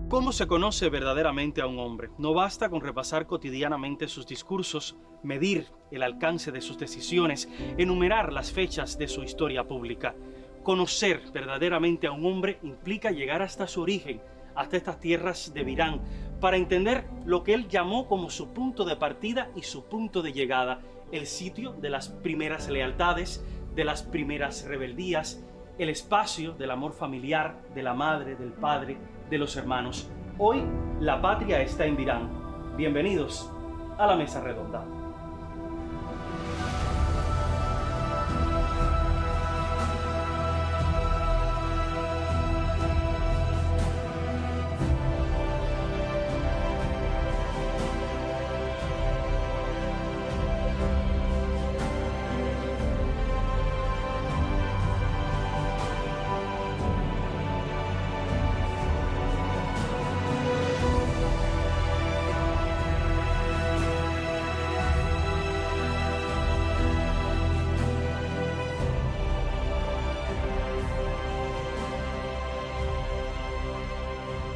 ¿Cómo se conoce verdaderamente a un hombre? No basta con repasar cotidianamente sus discursos, medir el alcance de sus decisiones, enumerar las fechas de su historia pública. Conocer verdaderamente a un hombre implica llegar hasta su origen, hasta estas tierras de Virán, para entender lo que él llamó como su punto de partida y su punto de llegada, el sitio de las primeras lealtades, de las primeras rebeldías, el espacio del amor familiar, de la madre, del padre, de los hermanos. Hoy la patria está en Virán. Bienvenidos a la Mesa Redonda.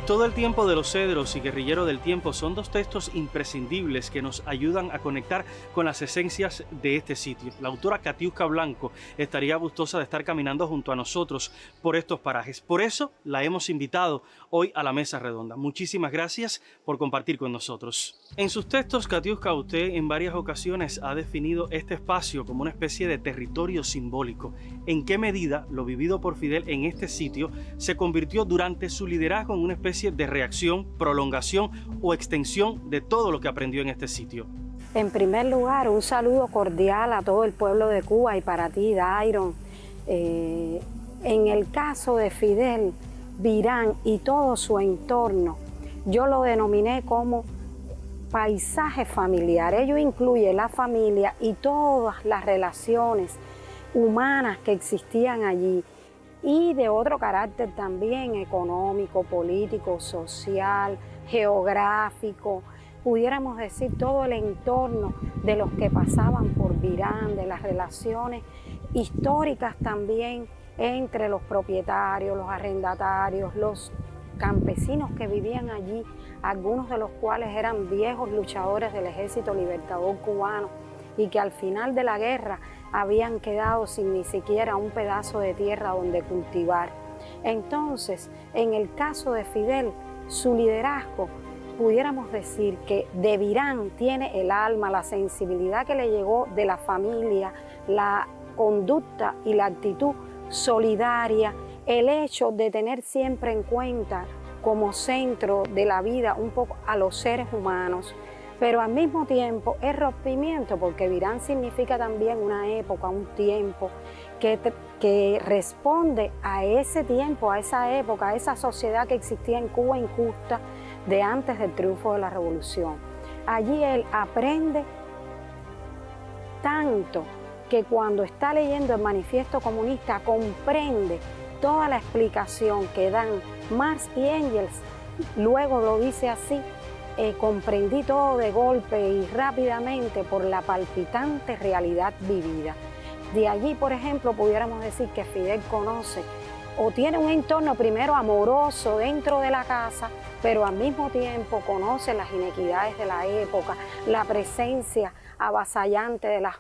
Todo el tiempo de los cedros y Guerrillero del tiempo son dos textos imprescindibles que nos ayudan a conectar con las esencias de este sitio. La autora Katiuska Blanco estaría gustosa de estar caminando junto a nosotros por estos parajes. Por eso la hemos invitado hoy a la Mesa Redonda. Muchísimas gracias por compartir con nosotros. En sus textos, Katiuska, usted en varias ocasiones ha definido este espacio como una especie de territorio simbólico. ¿En qué medida lo vivido por Fidel en este sitio se convirtió durante su liderazgo en una especie de reacción, prolongación o extensión de todo lo que aprendió en este sitio? En primer lugar, un saludo cordial a todo el pueblo de Cuba y para ti, Dairon. En el caso de Fidel, Virán y todo su entorno, yo lo denominé como paisaje familiar. Ello incluye la familia y todas las relaciones humanas que existían allí, y de otro carácter también económico, político, social, geográfico, pudiéramos decir todo el entorno de los que pasaban por Virán, de las relaciones históricas también entre los propietarios, los arrendatarios, los campesinos que vivían allí, algunos de los cuales eran viejos luchadores del Ejército Libertador Cubano y que al final de la guerra habían quedado sin ni siquiera un pedazo de tierra donde cultivar. Entonces, en el caso de Fidel, su liderazgo, pudiéramos decir que de Virán tiene el alma, la sensibilidad que le llegó de la familia, la conducta y la actitud solidaria, el hecho de tener siempre en cuenta como centro de la vida un poco a los seres humanos, pero al mismo tiempo es rompimiento, porque Virán significa también una época, un tiempo que responde a ese tiempo, a esa época, a esa sociedad que existía en Cuba injusta de antes del triunfo de la revolución. Allí él aprende tanto que cuando está leyendo el Manifiesto Comunista comprende toda la explicación que dan Marx y Engels. Luego lo dice así: comprendí todo de golpe y rápidamente por la palpitante realidad vivida. De allí, por ejemplo, pudiéramos decir que Fidel conoce o tiene un entorno primero amoroso dentro de la casa, pero al mismo tiempo conoce las inequidades de la época, la presencia avasallante de las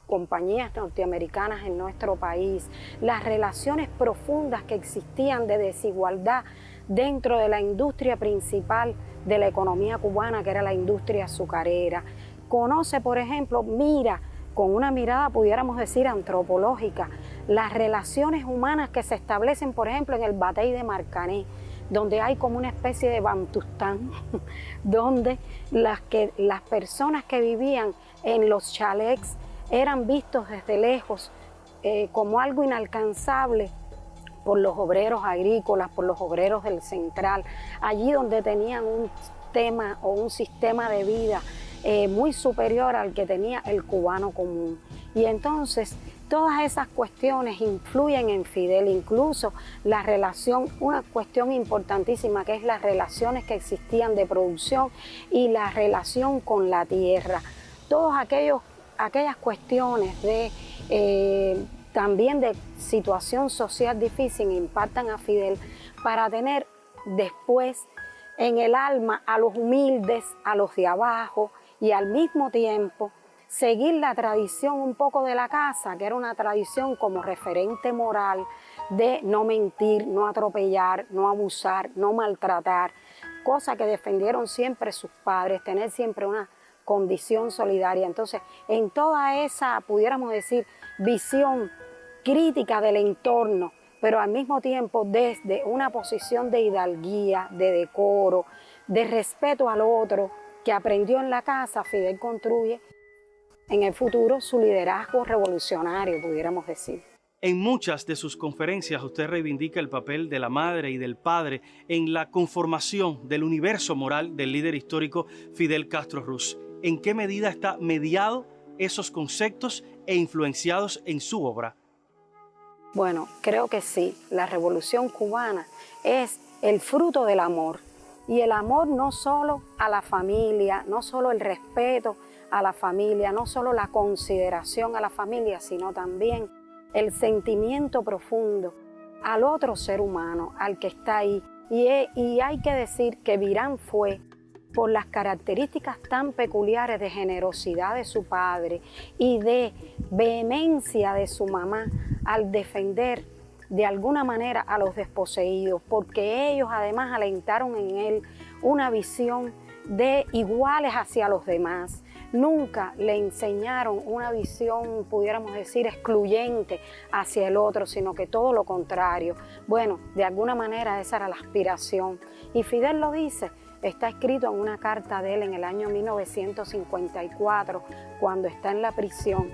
compañías norteamericanas en nuestro país, las relaciones profundas que existían de desigualdad dentro de la industria principal de la economía cubana, que era la industria azucarera. Conoce, por ejemplo, mira con una mirada, pudiéramos decir, antropológica, las relaciones humanas que se establecen, por ejemplo, en el Batey de Marcané, donde hay como una especie de Bantustán, donde las personas que vivían en los chalets eran vistos desde lejos como algo inalcanzable por los obreros agrícolas, por los obreros del Central, allí donde tenían un tema o un sistema de vida muy superior al que tenía el cubano común. Y entonces todas esas cuestiones influyen en Fidel, incluso la relación, una cuestión importantísima que es las relaciones que existían de producción y la relación con la tierra. Todas aquellas cuestiones de también de situación social difícil impactan a Fidel para tener después en el alma a los humildes, a los de abajo, y al mismo tiempo seguir la tradición un poco de la casa, que era una tradición como referente moral de no mentir, no atropellar, no abusar, no maltratar, cosa que defendieron siempre sus padres, tener siempre una condición solidaria. Entonces, en toda esa, pudiéramos decir, visión crítica del entorno, pero al mismo tiempo desde una posición de hidalguía, de decoro, de respeto al otro, que aprendió en la casa, Fidel construye en el futuro su liderazgo revolucionario, pudiéramos decir. En muchas de sus conferencias usted reivindica el papel de la madre y del padre en la conformación del universo moral del líder histórico Fidel Castro Ruz. ¿En qué medida está mediado esos conceptos e influenciados en su obra? Bueno, creo que sí. La Revolución Cubana es el fruto del amor. Y el amor no solo a la familia, no solo el respeto a la familia, no solo la consideración a la familia, sino también el sentimiento profundo al otro ser humano, al que está ahí. Y hay que decir que Virán fue, por las características tan peculiares de generosidad de su padre y de vehemencia de su mamá al defender de alguna manera a los desposeídos, porque ellos además alentaron en él una visión de iguales hacia los demás. Nunca le enseñaron una visión, pudiéramos decir, excluyente hacia el otro, sino que todo lo contrario. Bueno, de alguna manera esa era la aspiración. Y Fidel lo dice, está escrito en una carta de él en el año 1954, cuando está en la prisión.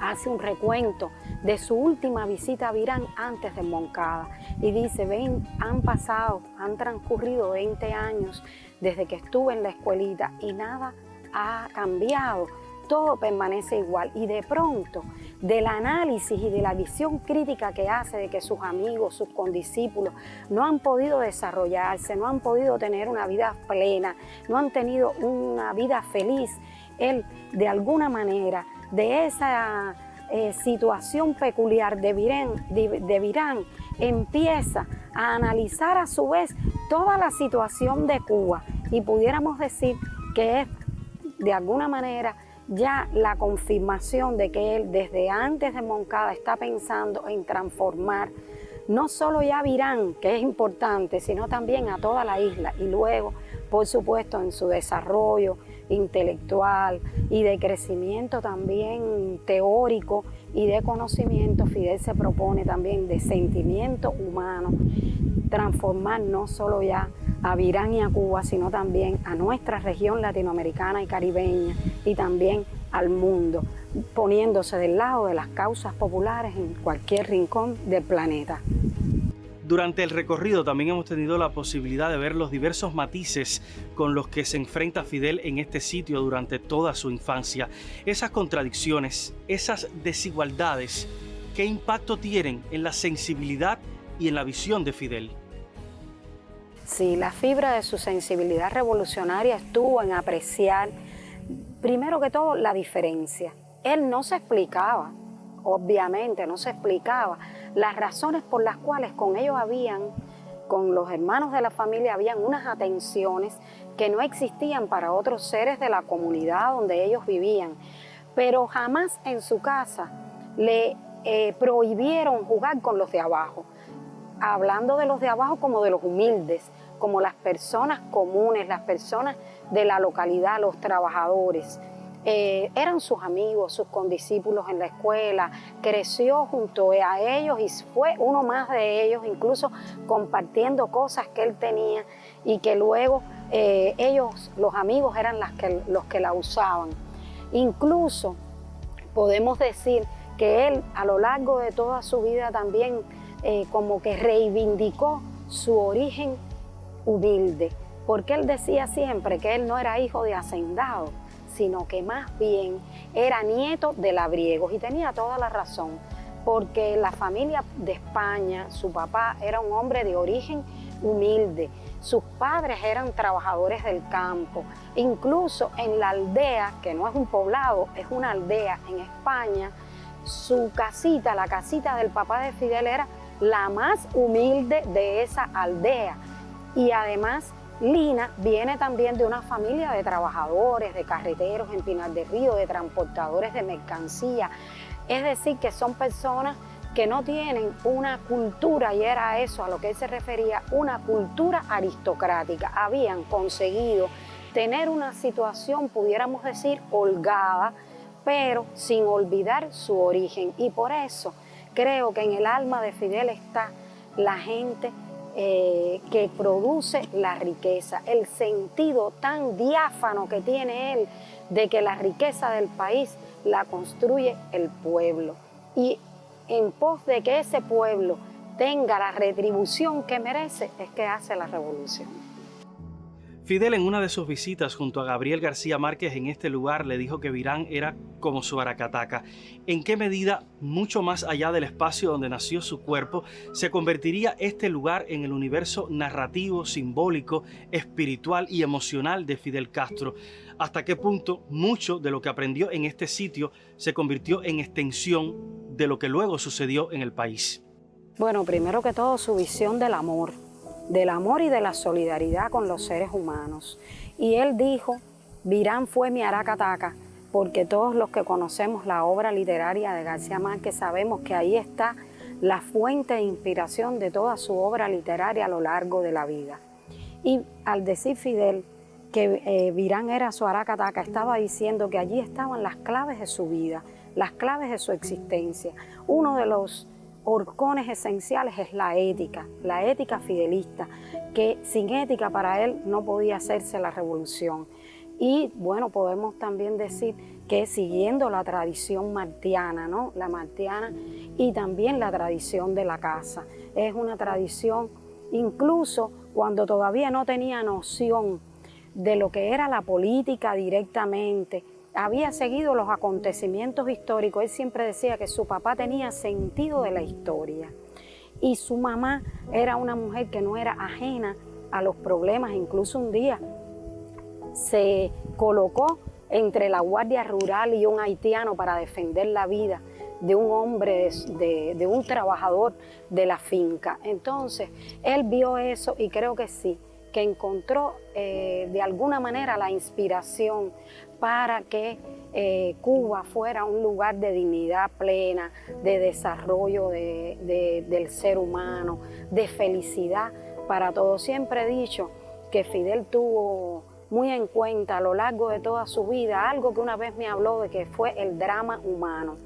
Hace un recuento de su última visita a Virán antes de Moncada y dice, han transcurrido 20 años desde que estuve en la escuelita y nada ha cambiado, todo permanece igual. Y de pronto, del análisis y de la visión crítica que hace de que sus amigos, sus condiscípulos no han podido desarrollarse, no han podido tener una vida plena, no han tenido una vida feliz, él de alguna manera de esa situación peculiar de Virán empieza a analizar a su vez toda la situación de Cuba y pudiéramos decir que es de alguna manera ya la confirmación de que él desde antes de Moncada está pensando en transformar no solo ya Virán, que es importante, sino también a toda la isla y luego, por supuesto, en su desarrollo intelectual y de crecimiento también teórico y de conocimiento, Fidel se propone también de sentimiento humano, transformar no solo ya a Virán y a Cuba, sino también a nuestra región latinoamericana y caribeña y también al mundo, poniéndose del lado de las causas populares en cualquier rincón del planeta. Durante el recorrido también hemos tenido la posibilidad de ver los diversos matices con los que se enfrenta Fidel en este sitio durante toda su infancia. Esas contradicciones, esas desigualdades, ¿qué impacto tienen en la sensibilidad y en la visión de Fidel? Sí, la fibra de su sensibilidad revolucionaria estuvo en apreciar, primero que todo, la diferencia. Él no se explicaba, obviamente no se explicaba las razones por las cuales con ellos con los hermanos de la familia, habían unas atenciones que no existían para otros seres de la comunidad donde ellos vivían. Pero jamás en su casa le prohibieron jugar con los de abajo, hablando de los de abajo como de los humildes, como las personas comunes, las personas de la localidad, los trabajadores. Eran sus amigos, sus condiscípulos en la escuela, creció junto a ellos y fue uno más de ellos, incluso compartiendo cosas que él tenía y que luego ellos, los amigos, eran los que la usaban. Incluso podemos decir que él a lo largo de toda su vida también como que reivindicó su origen humilde, porque él decía siempre que él no era hijo de hacendado, sino que más bien era nieto de labriegos, y tenía toda la razón, porque la familia de España, su papá era un hombre de origen humilde, sus padres eran trabajadores del campo, incluso en la aldea, que no es un poblado, es una aldea en España, su casita, la casita del papá de Fidel era la más humilde de esa aldea, y además Lina viene también de una familia de trabajadores, de carreteros en Pinar del Río, de transportadores de mercancía. Es decir, que son personas que no tienen una cultura, y era eso a lo que él se refería, una cultura aristocrática. Habían conseguido tener una situación, pudiéramos decir, holgada, pero sin olvidar su origen. Y por eso creo que en el alma de Fidel está la gente que produce la riqueza, el sentido tan diáfano que tiene él de que la riqueza del país la construye el pueblo. Y en pos de que ese pueblo tenga la retribución que merece, es que hace la revolución. Fidel, en una de sus visitas junto a Gabriel García Márquez en este lugar, le dijo que Virán era como su Aracataca. ¿En qué medida, mucho más allá del espacio donde nació su cuerpo, se convertiría este lugar en el universo narrativo, simbólico, espiritual y emocional de Fidel Castro? ¿Hasta qué punto mucho de lo que aprendió en este sitio se convirtió en extensión de lo que luego sucedió en el país? Bueno, primero que todo, su visión del amor y de la solidaridad con los seres humanos. Y él dijo, Virán fue mi Aracataca, porque todos los que conocemos la obra literaria de García Márquez sabemos que ahí está la fuente de inspiración de toda su obra literaria a lo largo de la vida. Y al decir Fidel que Virán era su Aracataca, estaba diciendo que allí estaban las claves de su vida, las claves de su existencia. Uno de los horcones esenciales es la ética fidelista, que sin ética para él no podía hacerse la revolución. Y bueno, podemos también decir que siguiendo la tradición martiana, ¿no? La martiana y también la tradición de la casa. Es una tradición, incluso cuando todavía no tenía noción de lo que era la política directamente, había seguido los acontecimientos históricos. Él siempre decía que su papá tenía sentido de la historia y su mamá era una mujer que no era ajena a los problemas. Incluso un día se colocó entre la Guardia Rural y un haitiano para defender la vida de un hombre, de un trabajador de la finca. Entonces, él vio eso y creo que sí, que encontró de alguna manera la inspiración para que Cuba fuera un lugar de dignidad plena, de desarrollo del ser humano, de felicidad para todos. Siempre he dicho que Fidel tuvo muy en cuenta a lo largo de toda su vida algo que una vez me habló de que fue el drama humano.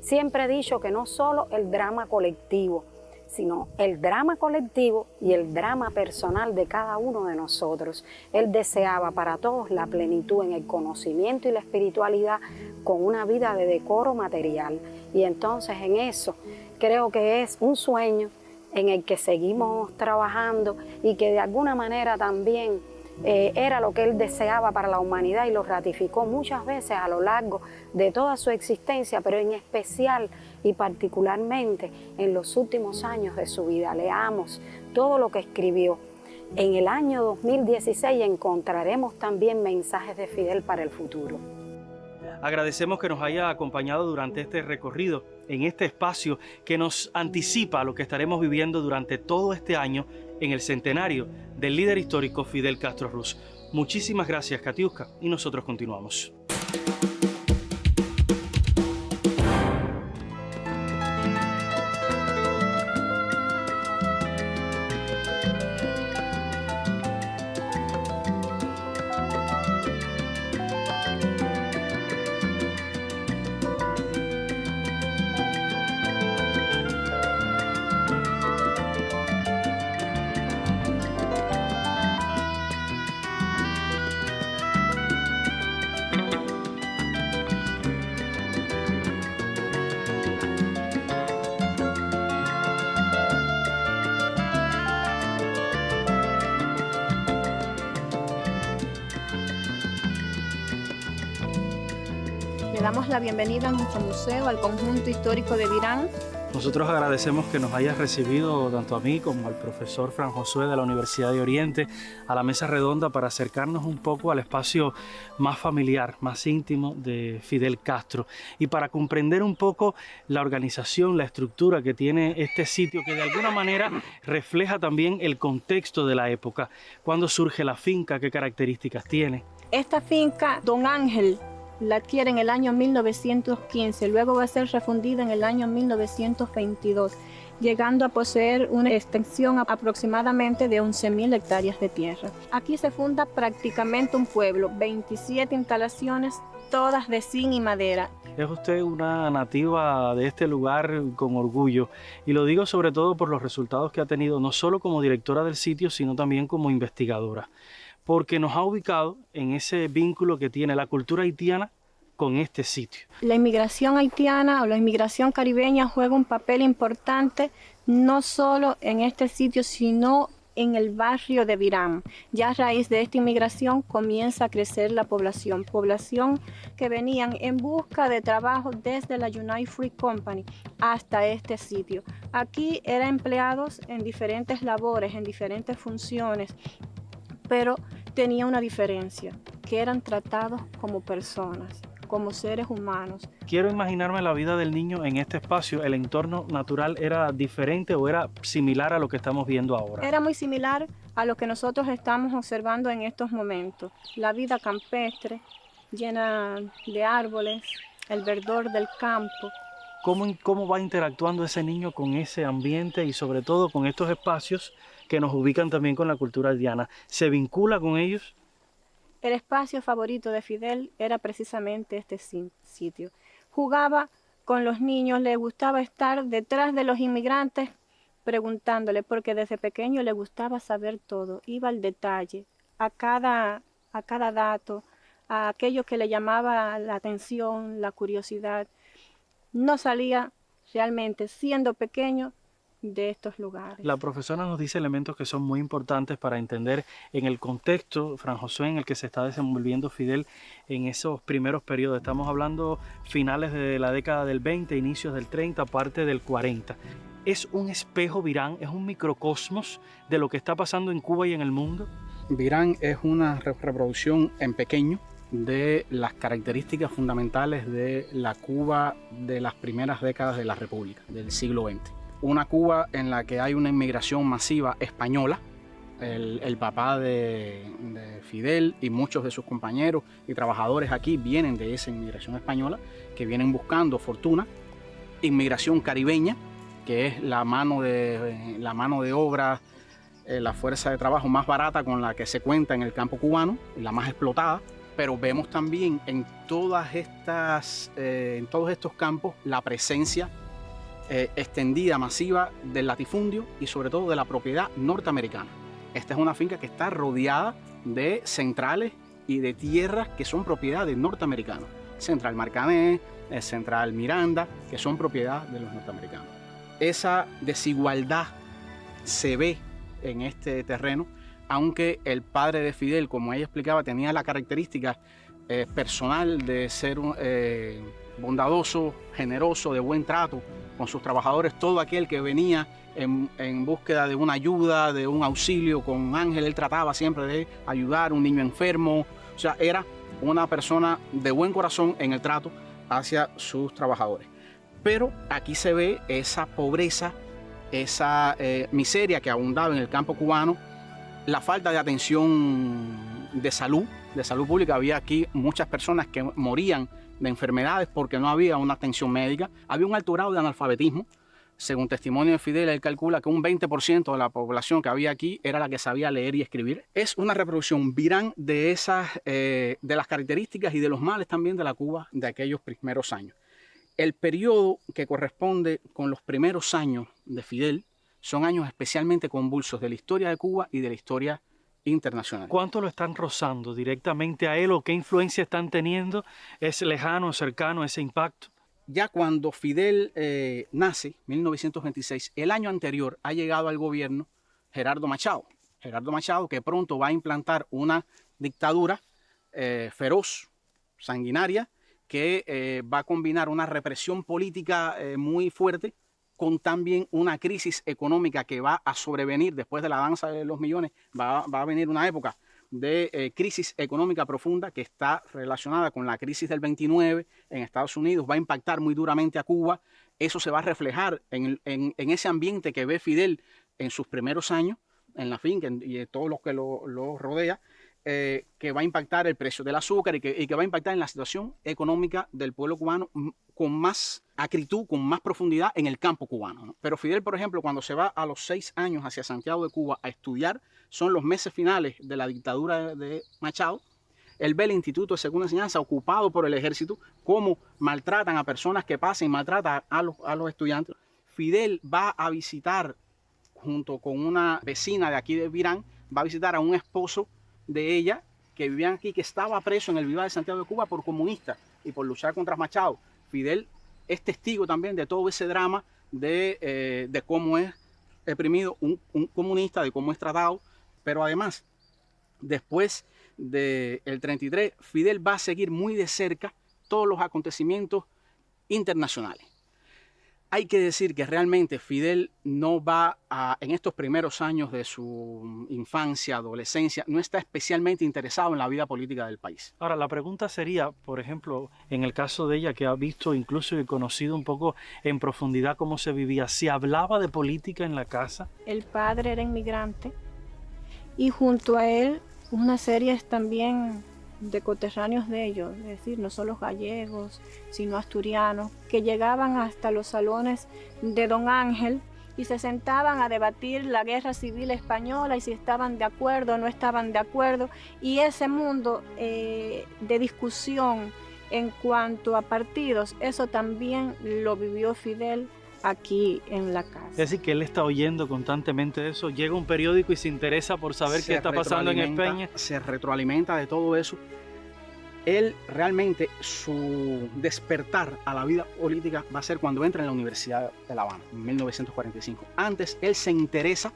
Siempre he dicho que no solo el drama colectivo, sino el drama colectivo y el drama personal de cada uno de nosotros. Él deseaba para todos la plenitud en el conocimiento y la espiritualidad con una vida de decoro material. Y entonces en eso creo que es un sueño en el que seguimos trabajando y que de alguna manera también era lo que él deseaba para la humanidad y lo ratificó muchas veces a lo largo de toda su existencia, pero en especial y particularmente en los últimos años de su vida. Leamos todo lo que escribió. En el año 2016 encontraremos también mensajes de Fidel para el futuro. Agradecemos que nos haya acompañado durante este recorrido, en este espacio que nos anticipa lo que estaremos viviendo durante todo este año en el centenario del líder histórico Fidel Castro Ruz. Muchísimas gracias, Katiuska, y nosotros continuamos. Le damos la bienvenida a nuestro museo, al conjunto histórico de Virán. Nosotros agradecemos que nos hayas recibido tanto a mí como al profesor Fran Josué de la Universidad de Oriente a la mesa redonda para acercarnos un poco al espacio más familiar, más íntimo de Fidel Castro y para comprender un poco la organización, la estructura que tiene este sitio que de alguna manera refleja también el contexto de la época. ¿Cuándo surge la finca? ¿Qué características tiene? Esta finca, Don Ángel la adquiere en el año 1915, luego va a ser refundida en el año 1922, llegando a poseer una extensión aproximadamente de 11.000 hectáreas de tierra. Aquí se funda prácticamente un pueblo, 27 instalaciones, todas de zinc y madera. Es usted una nativa de este lugar con orgullo y lo digo sobre todo por los resultados que ha tenido no solo como directora del sitio, sino también como investigadora, porque nos ha ubicado en ese vínculo que tiene la cultura haitiana con este sitio. La inmigración haitiana o la inmigración caribeña juega un papel importante no solo en este sitio, sino en el barrio de Virán. Ya a raíz de esta inmigración comienza a crecer la población que venían en busca de trabajo desde la United Fruit Company hasta este sitio. Aquí eran empleados en diferentes labores, en diferentes funciones, pero tenía una diferencia, que eran tratados como personas, como seres humanos. Quiero imaginarme la vida del niño en este espacio. ¿El entorno natural era diferente o era similar a lo que estamos viendo ahora? Era muy similar a lo que nosotros estamos observando en estos momentos. La vida campestre, llena de árboles, el verdor del campo. ¿Cómo va interactuando ese niño con ese ambiente y sobre todo con estos espacios que nos ubican también con la cultura haitiana? ¿Se vincula con ellos? El espacio favorito de Fidel era precisamente este sitio. Jugaba con los niños, le gustaba estar detrás de los inmigrantes preguntándole, porque desde pequeño le gustaba saber todo, iba al detalle, a cada dato, a aquello que le llamaba la atención, la curiosidad. No salía realmente, siendo pequeño, de estos lugares. La profesora nos dice elementos que son muy importantes para entender en el contexto, Fran Josué, en el que se está desenvolviendo Fidel en esos primeros periodos. Estamos hablando finales de la década del 20, inicios del 30, parte del 40. ¿Es un espejo Virán? ¿Es un microcosmos de lo que está pasando en Cuba y en el mundo? Virán es una reproducción en pequeño de las características fundamentales de la Cuba de las primeras décadas de la República, del siglo XX. Una Cuba en la que hay una inmigración masiva española. El papá de Fidel y muchos de sus compañeros y trabajadores aquí vienen de esa inmigración española, que vienen buscando fortuna. Inmigración caribeña, que es la mano de obra, la fuerza de trabajo más barata con la que se cuenta en el campo cubano y la más explotada. Pero vemos también en todos estos campos la presencia extendida, masiva del latifundio y sobre todo de la propiedad norteamericana. Esta es una finca que está rodeada de centrales y de tierras que son propiedad de norteamericanos. Central Marcané, Central Miranda, que son propiedad de los norteamericanos. Esa desigualdad se ve en este terreno, aunque el padre de Fidel, como ella explicaba, tenía la característica personal de ser bondadoso, generoso, de buen trato con sus trabajadores. Todo aquel que venía en búsqueda de una ayuda, de un auxilio con Ángel, él trataba siempre de ayudar a un niño enfermo. O sea, era una persona de buen corazón en el trato hacia sus trabajadores. Pero aquí se ve esa pobreza, esa miseria que abundaba en el campo cubano, la falta de atención de salud pública. Había aquí muchas personas que morían de enfermedades porque no había una atención médica. Había un alto grado de analfabetismo. Según testimonio de Fidel, él calcula que un 20% de la población que había aquí era la que sabía leer y escribir. Es una reproducción Virán de las características y de los males también de la Cuba de aquellos primeros años. El periodo que corresponde con los primeros años de Fidel son años especialmente convulsos de la historia de Cuba y de la historia internacional. ¿Cuánto lo están rozando directamente a él o qué influencia están teniendo? ¿Es lejano, cercano ese impacto? Ya cuando Fidel nace, 1926, el año anterior ha llegado al gobierno Gerardo Machado. Gerardo Machado, que pronto va a implantar una dictadura feroz, sanguinaria, que va a combinar una represión política muy fuerte con también una crisis económica que va a sobrevenir después de la danza de los millones. Va a venir una época de crisis económica profunda que está relacionada con la crisis del 29 en Estados Unidos, va a impactar muy duramente a Cuba. Eso se va a reflejar en ese ambiente que ve Fidel en sus primeros años en la finca y en todo lo que lo rodea, que va a impactar el precio del azúcar y que va a impactar en la situación económica del pueblo cubano con más acritud, con más profundidad en el campo cubano, ¿no? Pero Fidel, por ejemplo, cuando se va a los 6 años hacia Santiago de Cuba a estudiar, son los meses finales de la dictadura de Machado. Él ve el Instituto de Segunda Enseñanza ocupado por el ejército, cómo maltratan a personas que pasan y maltratan a los estudiantes. Fidel va a visitar, junto con una vecina de aquí de Virán, va a visitar a un esposo de ella que vivía aquí, que estaba preso en el Vivar de Santiago de Cuba por comunista y por luchar contra Machado. Fidel es testigo también de todo ese drama de cómo es reprimido un comunista, de cómo es tratado, pero además, después del 33, Fidel va a seguir muy de cerca todos los acontecimientos internacionales. Hay que decir que realmente Fidel no va en estos primeros años de su infancia, adolescencia, no está especialmente interesado en la vida política del país. Ahora, la pregunta sería, por ejemplo, en el caso de ella, que ha visto incluso y conocido un poco en profundidad cómo se vivía, ¿se hablaba de política en la casa? El padre era inmigrante y junto a él una serie también de coterráneos de ellos, es decir, no solo gallegos, sino asturianos, que llegaban hasta los salones de Don Ángel y se sentaban a debatir la guerra civil española y si estaban de acuerdo o no estaban de acuerdo. Y ese mundo de discusión en cuanto a partidos, eso también lo vivió Fidel aquí en la casa. Es decir, que él está oyendo constantemente eso, llega un periódico y se interesa por saber qué está pasando en España. Se retroalimenta de todo eso. Él realmente, su despertar a la vida política va a ser cuando entra en la Universidad de La Habana, en 1945. Antes, él se interesa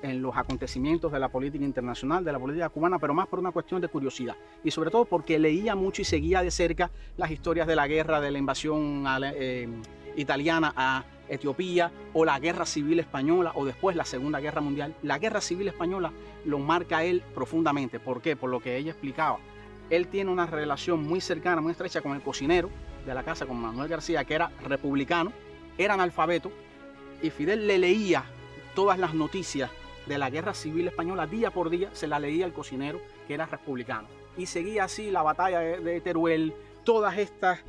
en los acontecimientos de la política internacional, de la política cubana, pero más por una cuestión de curiosidad. Y sobre todo porque leía mucho y seguía de cerca las historias de la guerra, de la invasión italiana a Etiopía, o la guerra civil española, o después la Segunda Guerra Mundial. La guerra civil española lo marca a él profundamente. ¿Por qué? Por lo que ella explicaba. Él tiene una relación muy cercana, muy estrecha con el cocinero de la casa, con Manuel García, que era republicano, era analfabeto, y Fidel le leía todas las noticias de la guerra civil española día por día, se la leía al cocinero, que era republicano. Y seguía así la batalla de Teruel, todas estas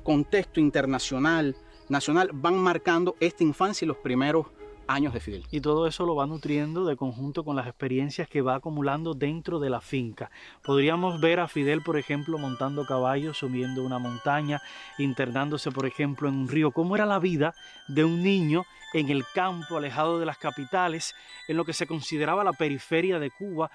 contexto internacional, nacional, van marcando esta infancia y los primeros años de Fidel. Y todo eso lo va nutriendo de conjunto con las experiencias que va acumulando dentro de la finca. Podríamos ver a Fidel, por ejemplo, montando caballos, subiendo una montaña, internándose, por ejemplo, en un río. ¿Cómo era la vida de un niño en el campo, alejado de las capitales, en lo que se consideraba la periferia de Cuba,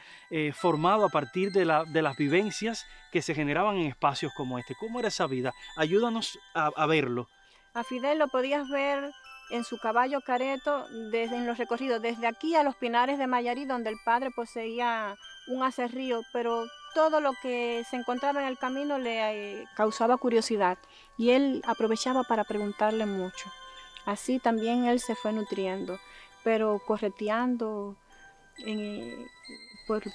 formado a partir de las vivencias que se generaban en espacios como este? ¿Cómo era esa vida? Ayúdanos a verlo. A Fidel lo podías ver en su caballo careto en los recorridos, desde aquí a los Pinares de Mayarí, donde el padre poseía un acerrío, pero todo lo que se encontraba en el camino le causaba curiosidad y él aprovechaba para preguntarle mucho. Así también él se fue nutriendo, pero correteando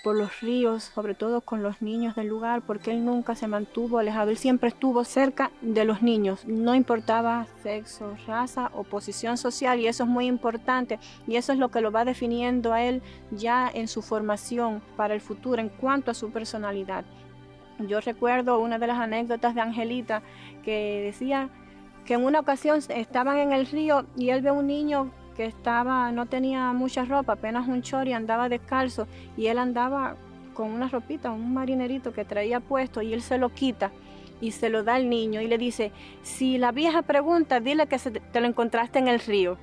por los ríos, sobre todo con los niños del lugar, porque él nunca se mantuvo alejado, él siempre estuvo cerca de los niños, no importaba sexo, raza o posición social, y eso es muy importante, y eso es lo que lo va definiendo a él ya en su formación para el futuro en cuanto a su personalidad. Yo recuerdo una de las anécdotas de Angelita que decía que en una ocasión estaban en el río y él ve a un niño que no tenía mucha ropa, apenas un chori, andaba descalzo, y él andaba con una ropita, un marinerito que traía puesto, y él se lo quita y se lo da al niño y le dice: si la vieja pregunta, dile que te lo encontraste en el río.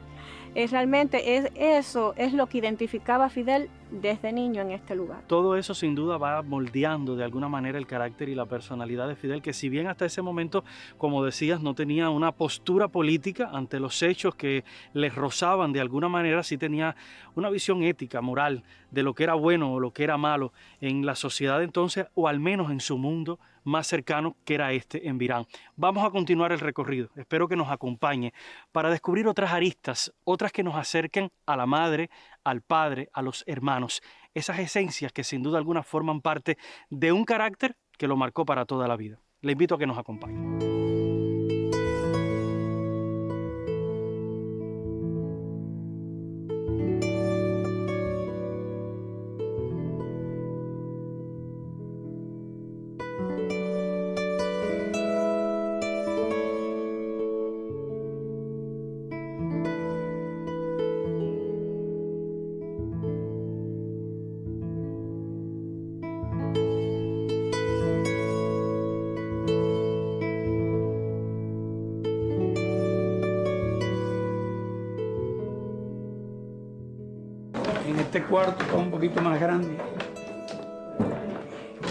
Realmente eso es lo que identificaba a Fidel desde niño en este lugar. Todo eso sin duda va moldeando de alguna manera el carácter y la personalidad de Fidel, que si bien hasta ese momento, como decías, no tenía una postura política ante los hechos que les rozaban de alguna manera, sí tenía una visión ética, moral, de lo que era bueno o lo que era malo en la sociedad entonces, o al menos en su mundo más cercano, que era este en Virán. Vamos a continuar el recorrido, espero que nos acompañe para descubrir otras aristas, otras que nos acerquen a la madre, al padre, a los hermanos, esas esencias que sin duda alguna forman parte de un carácter que lo marcó para toda la vida. Le invito a que nos acompañe. En este cuarto está un poquito más grande.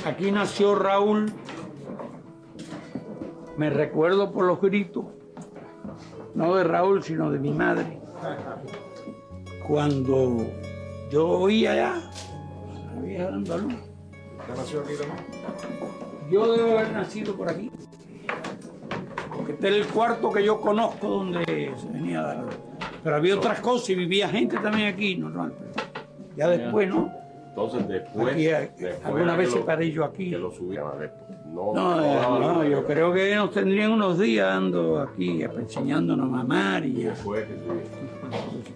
Aquí nació Raúl. Me recuerdo por los gritos, no de Raúl, sino de mi madre. Cuando yo oía ya, la vieja andaluz. ¿Ya nació aquí también? Yo debo haber nacido por aquí. Porque este es el cuarto que yo conozco donde se venía a dar. Pero había otras cosas y vivía gente también aquí, normal. Ya después, ¿no? Entonces después... Aquí, después alguna vez que paré yo aquí. Que lo subían a ver. No, yo creo que nos tendrían unos días dando aquí, enseñándonos a mamar y ya. Después que subían.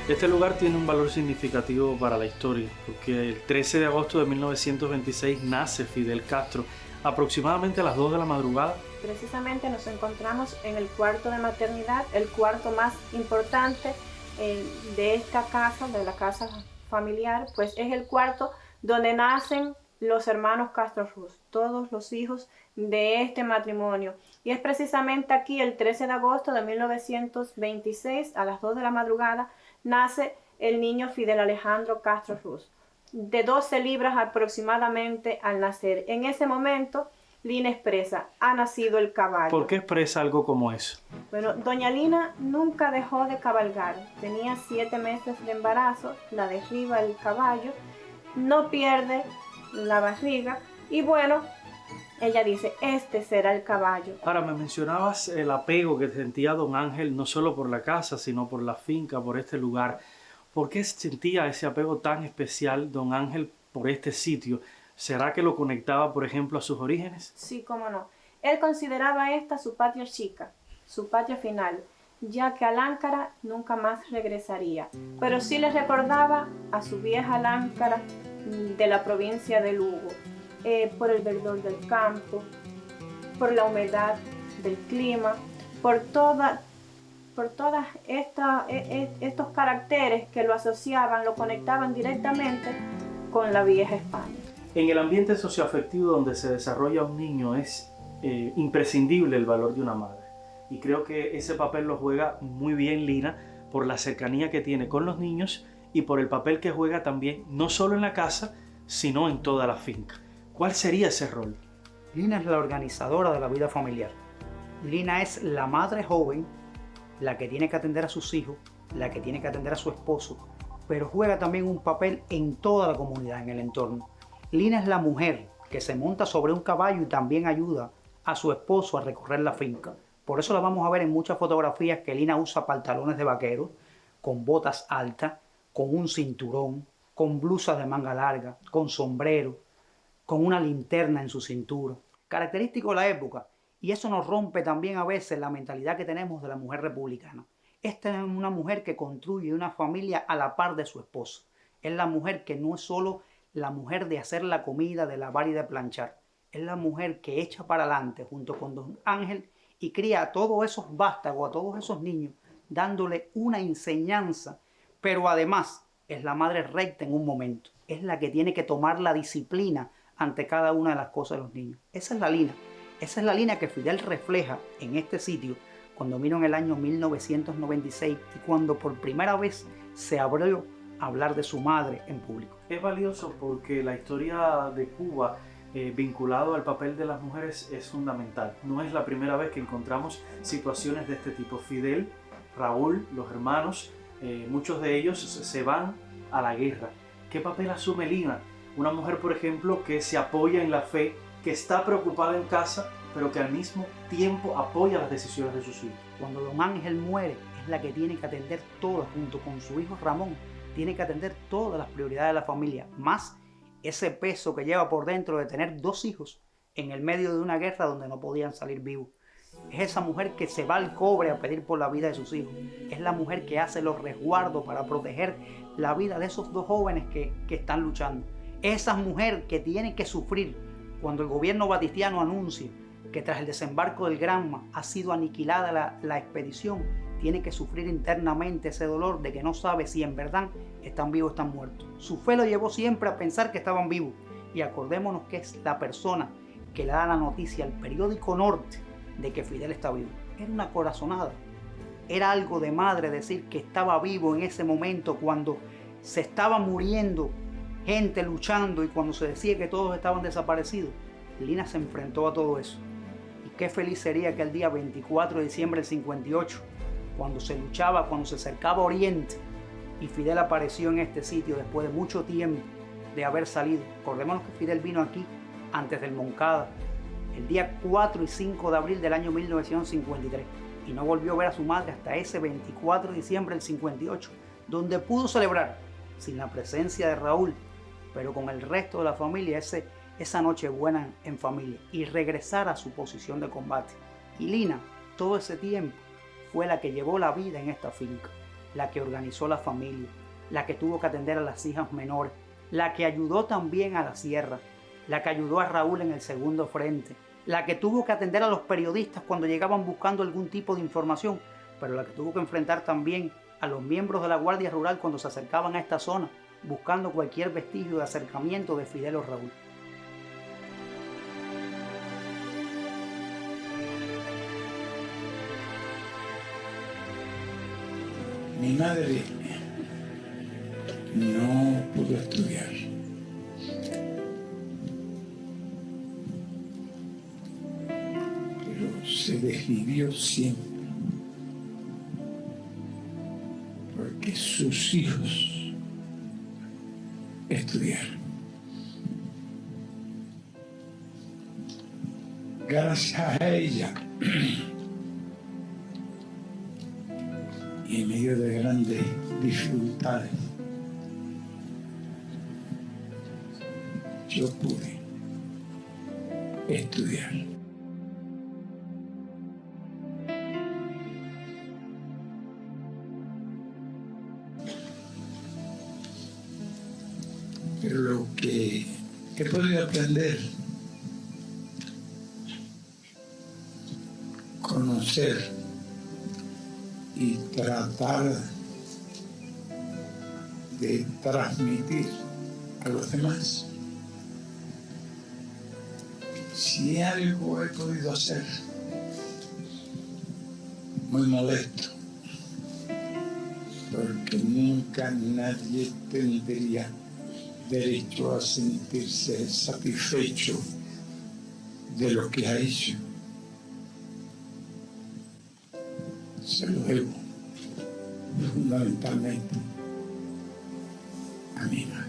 Este lugar tiene un valor significativo para la historia, porque el 13 de agosto de 1926 nace Fidel Castro, aproximadamente a las 2 de la madrugada. Precisamente nos encontramos en el cuarto de maternidad, el cuarto más importante de esta casa, de la casa familiar, pues es el cuarto donde nacen los hermanos Castro Ruz, todos los hijos de este matrimonio. Y es precisamente aquí, el 13 de agosto de 1926, a las 2 de la madrugada, nace el niño Fidel Alejandro Castro Ruz, de 12 libras aproximadamente al nacer. En ese momento, Lina expresa, ha nacido el caballo. ¿Por qué expresa algo como eso? Bueno, doña Lina nunca dejó de cabalgar. Tenía 7 meses de embarazo, la derriba el caballo, no pierde la barriga y bueno, ella dice, este será el caballo. Ahora, me mencionabas el apego que sentía don Ángel, no solo por la casa, sino por la finca, por este lugar. ¿Por qué sentía ese apego tan especial don Ángel por este sitio? ¿Será que lo conectaba, por ejemplo, a sus orígenes? Sí, cómo no. Él consideraba esta su patria chica, su patria final, ya que a Láncara nunca más regresaría. Pero sí le recordaba a su vieja Láncara de la provincia de Lugo, por el verdor del campo, por la humedad del clima, por todas estos caracteres que lo asociaban, lo conectaban directamente con la vieja España. En el ambiente socioafectivo donde se desarrolla un niño es imprescindible el valor de una madre. Y creo que ese papel lo juega muy bien Lina por la cercanía que tiene con los niños y por el papel que juega también no solo en la casa, sino en toda la finca. ¿Cuál sería ese rol? Lina es la organizadora de la vida familiar. Lina es la madre joven, la que tiene que atender a sus hijos, la que tiene que atender a su esposo, pero juega también un papel en toda la comunidad, en el entorno. Lina es la mujer que se monta sobre un caballo y también ayuda a su esposo a recorrer la finca. Por eso la vamos a ver en muchas fotografías que Lina usa pantalones de vaquero, con botas altas, con un cinturón, con blusas de manga larga, con sombrero, con una linterna en su cintura. Característico de la época. Y eso nos rompe también a veces la mentalidad que tenemos de la mujer republicana. Esta es una mujer que construye una familia a la par de su esposo. Es la mujer que no es solo la mujer de hacer la comida, de lavar y de planchar. Es la mujer que echa para adelante junto con Don Ángel y cría a todos esos vástagos, a todos esos niños, dándole una enseñanza. Pero además es la madre recta en un momento. Es la que tiene que tomar la disciplina ante cada una de las cosas de los niños. Esa es la Lina. Esa es la línea que Fidel refleja en este sitio cuando vino en el año 1996 y cuando por primera vez se abrió a hablar de su madre en público. Es valioso porque la historia de Cuba vinculado al papel de las mujeres es fundamental. No es la primera vez que encontramos situaciones de este tipo. Fidel, Raúl, los hermanos, muchos de ellos se van a la guerra. ¿Qué papel asume Lina? Una mujer, por ejemplo, que se apoya en la fe, que está preocupada en casa, pero que al mismo tiempo apoya las decisiones de sus hijos. Cuando Don Ángel muere, es la que tiene que atender todas, junto con su hijo Ramón, tiene que atender todas las prioridades de la familia, más ese peso que lleva por dentro de tener 2 hijos en el medio de una guerra donde no podían salir vivos. Es esa mujer que se va al cobre a pedir por la vida de sus hijos. Es la mujer que hace los resguardos para proteger la vida de esos 2 jóvenes que están luchando. Esa mujer que tiene que sufrir cuando el gobierno batistiano anuncia que tras el desembarco del Granma ha sido aniquilada la expedición, tiene que sufrir internamente ese dolor de que no sabe si en verdad están vivos o están muertos. Su fe lo llevó siempre a pensar que estaban vivos. Y acordémonos que es la persona que le da la noticia al periódico Norte de que Fidel está vivo. Era una corazonada. Era algo de madre decir que estaba vivo en ese momento cuando se estaba muriendo gente luchando y cuando se decía que todos estaban desaparecidos. Lina se enfrentó a todo eso. Y qué feliz sería que el día 24 de diciembre del 58, cuando se luchaba, cuando se acercaba a Oriente y Fidel apareció en este sitio después de mucho tiempo de haber salido. Recordémonos que Fidel vino aquí antes del Moncada, el día 4 y 5 de abril del año 1953 y no volvió a ver a su madre hasta ese 24 de diciembre del 58, donde pudo celebrar sin la presencia de Raúl, pero con el resto de la familia esa noche buena en familia y regresar a su posición de combate. Y Lina, todo ese tiempo, fue la que llevó la vida en esta finca, la que organizó la familia, la que tuvo que atender a las hijas menores, la que ayudó también a la sierra, la que ayudó a Raúl en el segundo frente, la que tuvo que atender a los periodistas cuando llegaban buscando algún tipo de información, pero la que tuvo que enfrentar también a los miembros de la Guardia Rural cuando se acercaban a esta zona, buscando cualquier vestigio de acercamiento de Fidel o Raúl. Mi madre no pudo estudiar. Pero se desvivió siempre. Porque sus hijos estudiaron. Gracias a ella, y en medio de grandes dificultades, yo pude estudiar. Pero lo que he podido aprender, conocer y tratar de transmitir a los demás, si algo he podido hacer, muy molesto, porque nunca nadie tendría derecho a sentirse satisfecho de lo que ha hecho. Se lo debo fundamentalmente a mi madre.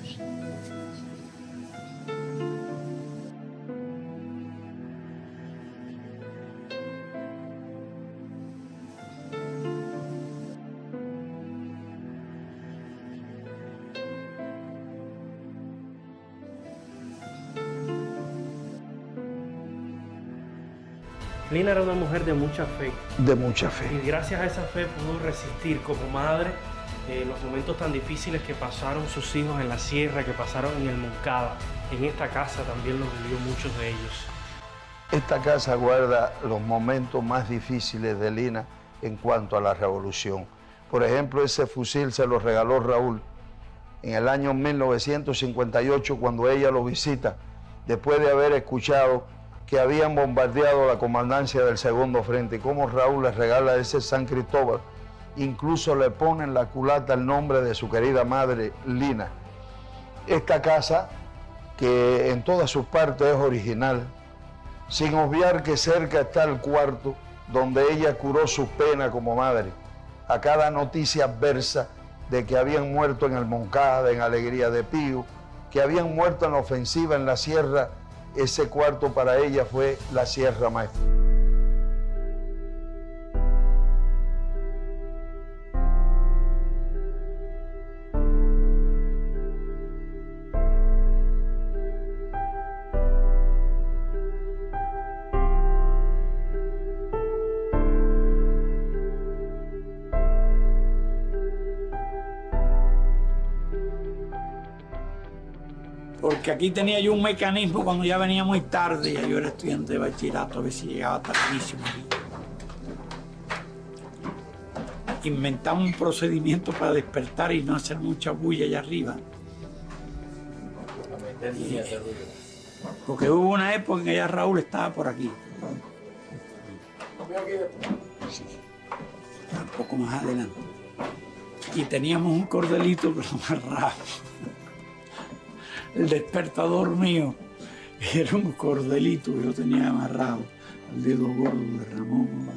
Lina era una mujer de mucha fe. De mucha fe. Y gracias a esa fe pudo resistir como madre los momentos tan difíciles que pasaron sus hijos en la sierra, que pasaron en el Moncada. En esta casa también los vivió muchos de ellos. Esta casa guarda los momentos más difíciles de Lina en cuanto a la revolución. Por ejemplo, ese fusil se lo regaló Raúl en el año 1958 cuando ella lo visita, después de haber escuchado que habían bombardeado la comandancia del Segundo Frente, y cómo Raúl le regala ese San Cristóbal, incluso le pone en la culata el nombre de su querida madre, Lina. Esta casa, que en todas sus partes es original, sin obviar que cerca está el cuarto donde ella curó sus penas como madre, a cada noticia adversa de que habían muerto en el Moncada, en Alegría de Pío, que habían muerto en la ofensiva en la sierra. Ese cuarto para ella fue la Sierra Maestra. Porque aquí tenía yo un mecanismo cuando ya venía muy tarde, ya yo era estudiante de bachillerato, a veces llegaba tardísimo aquí. Inventamos un procedimiento para despertar y no hacer mucha bulla allá arriba. Porque hubo una época en que ya Raúl estaba por aquí. Sí, un poco más adelante. Y teníamos un cordelito que lo amarraba. El despertador mío era un cordelito que yo tenía amarrado al dedo gordo de Ramón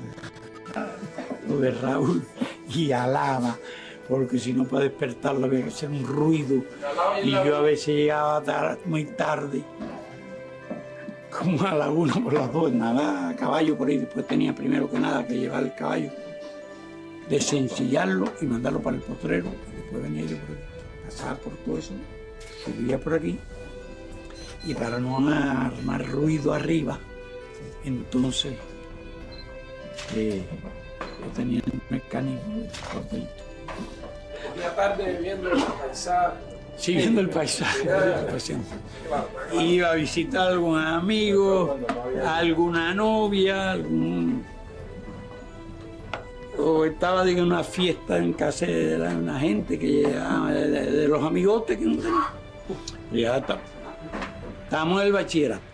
o de Raúl, y alaba, porque si no para despertarlo había que hacer un ruido, y yo a veces llegaba muy tarde, como a la 1 por las 2, nada a caballo por ahí. Después tenía primero que nada que llevar el caballo, desencillarlo y mandarlo para el potrero, y después venía yo por ahí, pasaba por todo eso. Que vivía por aquí, y para no armar ruido arriba, entonces yo tenía el mecanismo de cordelito. Y aparte viendo el paisaje. Sí, viendo el paisaje. Iba a visitar a algún amigo, a alguna novia, o estaba en una fiesta en casa de una gente que llegaba, de los amigotes que no tenía. Ya estamos en el bachillerato.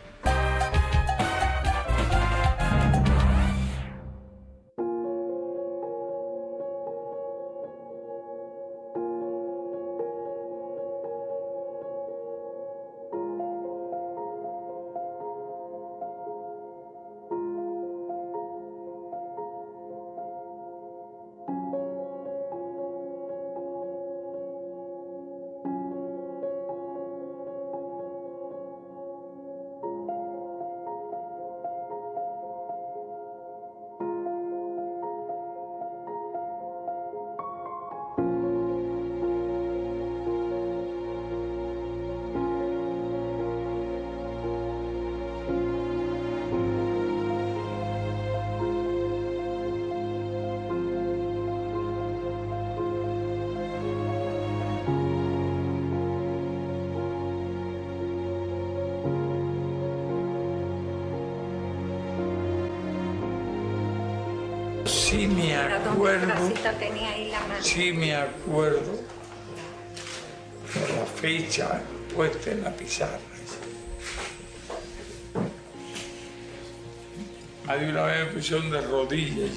Sí me acuerdo, sí me acuerdo de la fecha puesta en la pizarra. Hay una vez me pusieron de rodillas.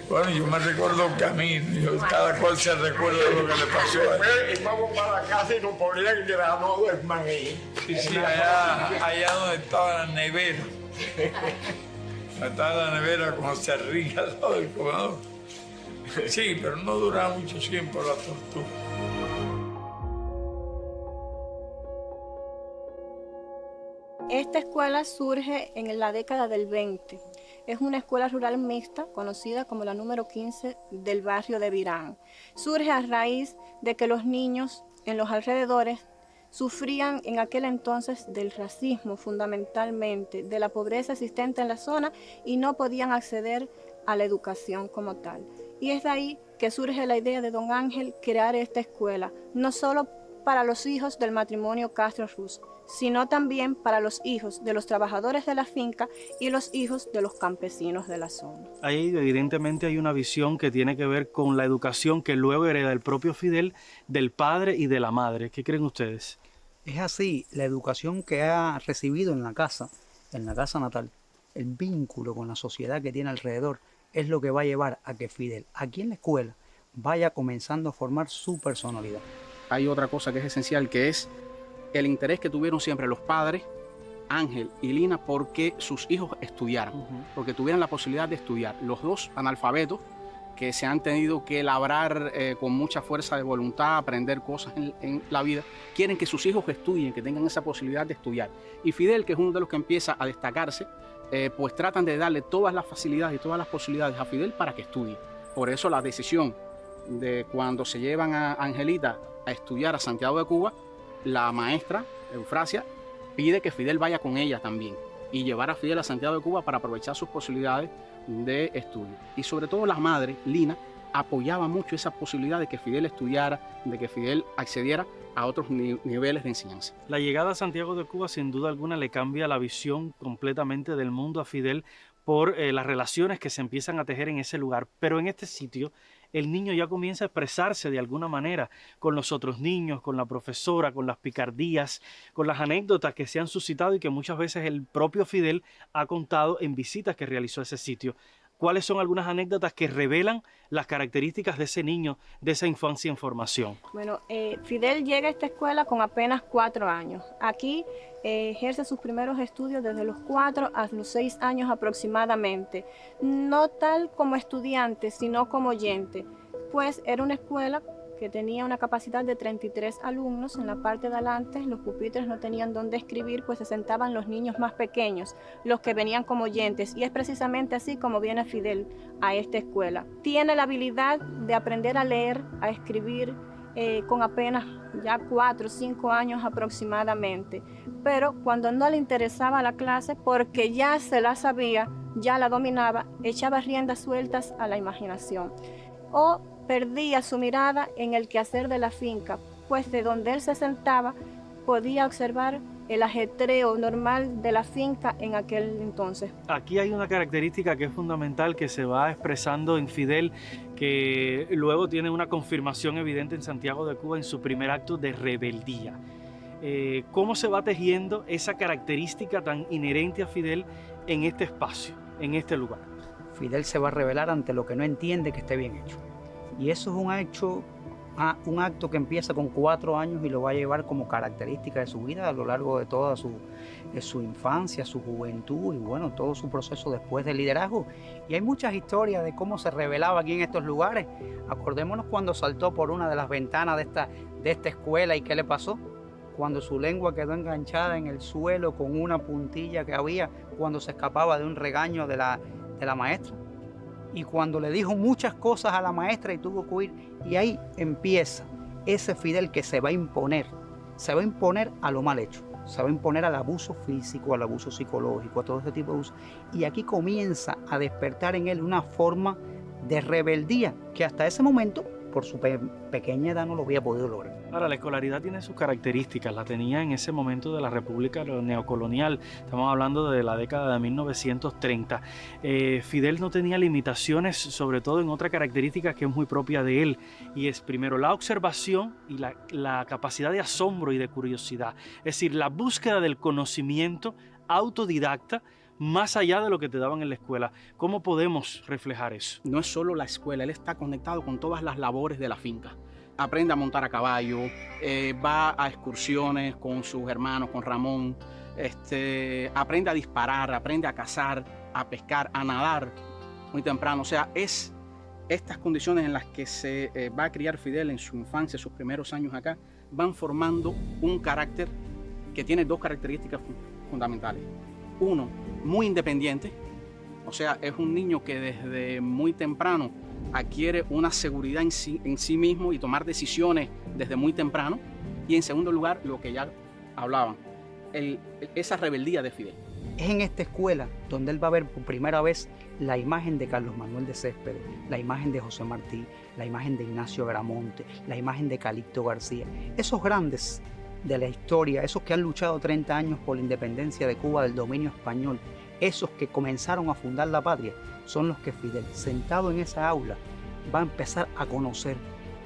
Bueno, yo me recuerdo el camino, cada cual se recuerda de lo que le pasó a él. Íbamos para la casa y nos ponían el grano del maíz. Sí, allá donde estaba la nevera. Estaba la nevera como se ría al lado del comedor. Sí, pero no duraba mucho tiempo la tortura. Esta escuela surge en la década del 20. Es una escuela rural mixta, conocida como la número 15 del barrio de Virán. Surge a raíz de que los niños en los alrededores sufrían en aquel entonces del racismo fundamentalmente, de la pobreza existente en la zona y no podían acceder a la educación como tal. Y es de ahí que surge la idea de don Ángel crear esta escuela, no solo para los hijos del matrimonio Castro-Ruz, sino también para los hijos de los trabajadores de la finca y los hijos de los campesinos de la zona. Ahí evidentemente hay una visión que tiene que ver con la educación que luego hereda el propio Fidel del padre y de la madre. ¿Qué creen ustedes? Es así, la educación que ha recibido en la casa natal, el vínculo con la sociedad que tiene alrededor, es lo que va a llevar a que Fidel, aquí en la escuela, vaya comenzando a formar su personalidad. Hay otra cosa que es esencial, que es el interés que tuvieron siempre los padres, Ángel y Lina, porque sus hijos estudiaran, porque tuvieran la posibilidad de estudiar. Los dos analfabetos que se han tenido que labrar con mucha fuerza de voluntad, aprender cosas en la vida, quieren que sus hijos estudien, que tengan esa posibilidad de estudiar. Y Fidel, que es uno de los que empieza a destacarse, pues tratan de darle todas las facilidades y todas las posibilidades a Fidel para que estudie. Por eso la decisión de cuando se llevan a Angelita a estudiar a Santiago de Cuba, la maestra, Eufrasia, pide que Fidel vaya con ella también y llevar a Fidel a Santiago de Cuba para aprovechar sus posibilidades de estudio. Y sobre todo la madre, Lina, apoyaba mucho esa posibilidad de que Fidel estudiara, de que Fidel accediera a otros niveles de enseñanza. La llegada a Santiago de Cuba sin duda alguna le cambia la visión completamente del mundo a Fidel por las relaciones que se empiezan a tejer en ese lugar. Pero en este sitio el niño ya comienza a expresarse de alguna manera con los otros niños, con la profesora, con las picardías, con las anécdotas que se han suscitado y que muchas veces el propio Fidel ha contado en visitas que realizó a ese sitio. ¿Cuáles son algunas anécdotas que revelan las características de ese niño, de esa infancia en formación? Bueno, Fidel llega a esta escuela con apenas 4 años. Aquí ejerce sus primeros estudios desde los 4 a los 6 años aproximadamente. No tal como estudiante, sino como oyente, pues era una escuela que tenía una capacidad de 33 alumnos. En la parte de adelante los pupitres no tenían dónde escribir, pues se sentaban los niños más pequeños, los que venían como oyentes, y es precisamente así como viene Fidel a esta escuela. Tiene la habilidad de aprender a leer, a escribir, con apenas ya 4 o 5 años aproximadamente, pero cuando no le interesaba la clase, porque ya se la sabía, ya la dominaba, echaba riendas sueltas a la imaginación, o perdía su mirada en el quehacer de la finca, pues de donde él se sentaba podía observar el ajetreo normal de la finca en aquel entonces. Aquí hay una característica que es fundamental, que se va expresando en Fidel, que luego tiene una confirmación evidente en Santiago de Cuba en su primer acto de rebeldía. ¿Cómo se va tejiendo esa característica tan inherente a Fidel en este espacio, en este lugar? Fidel se va a rebelar ante lo que no entiende que esté bien hecho. Y eso es un acto que empieza con 4 años y lo va a llevar como característica de su vida a lo largo de toda su infancia, su juventud y bueno, todo su proceso después del liderazgo. Y hay muchas historias de cómo se rebelaba aquí en estos lugares. Acordémonos cuando saltó por una de las ventanas de esta escuela y qué le pasó. Cuando su lengua quedó enganchada en el suelo con una puntilla que había cuando se escapaba de un regaño de la maestra. Y cuando le dijo muchas cosas a la maestra y tuvo que huir, y ahí empieza ese Fidel que se va a imponer a lo mal hecho, se va a imponer al abuso físico, al abuso psicológico, a todo ese tipo de abuso. Y aquí comienza a despertar en él una forma de rebeldía que hasta ese momento, por su pequeña edad, no lo había podido lograr. Ahora, la escolaridad tiene sus características, la tenía en ese momento de la República neocolonial, estamos hablando de la década de 1930. Fidel no tenía limitaciones, sobre todo en otra característica que es muy propia de él, y es primero la observación y la capacidad de asombro y de curiosidad, es decir, la búsqueda del conocimiento autodidacta, más allá de lo que te daban en la escuela. ¿Cómo podemos reflejar eso? No es solo la escuela, él está conectado con todas las labores de la finca. Aprende a montar a caballo, va a excursiones con sus hermanos, con Ramón, aprende a disparar, aprende a cazar, a pescar, a nadar muy temprano. O sea, es estas condiciones en las que se va a criar Fidel en su infancia, sus primeros años acá, van formando un carácter que tiene 2 características fundamentales. Uno, muy independiente, o sea, es un niño que desde muy temprano adquiere una seguridad en sí mismo y tomar decisiones desde muy temprano. Y en segundo lugar, lo que ya hablaban, esa rebeldía de Fidel. Es en esta escuela donde él va a ver por primera vez la imagen de Carlos Manuel de Céspedes, la imagen de José Martí, la imagen de Ignacio Gramonte, la imagen de Calixto García. Esos grandes de la historia, esos que han luchado 30 años por la independencia de Cuba del dominio español, esos que comenzaron a fundar la patria, son los que Fidel, sentado en esa aula, va a empezar a conocer.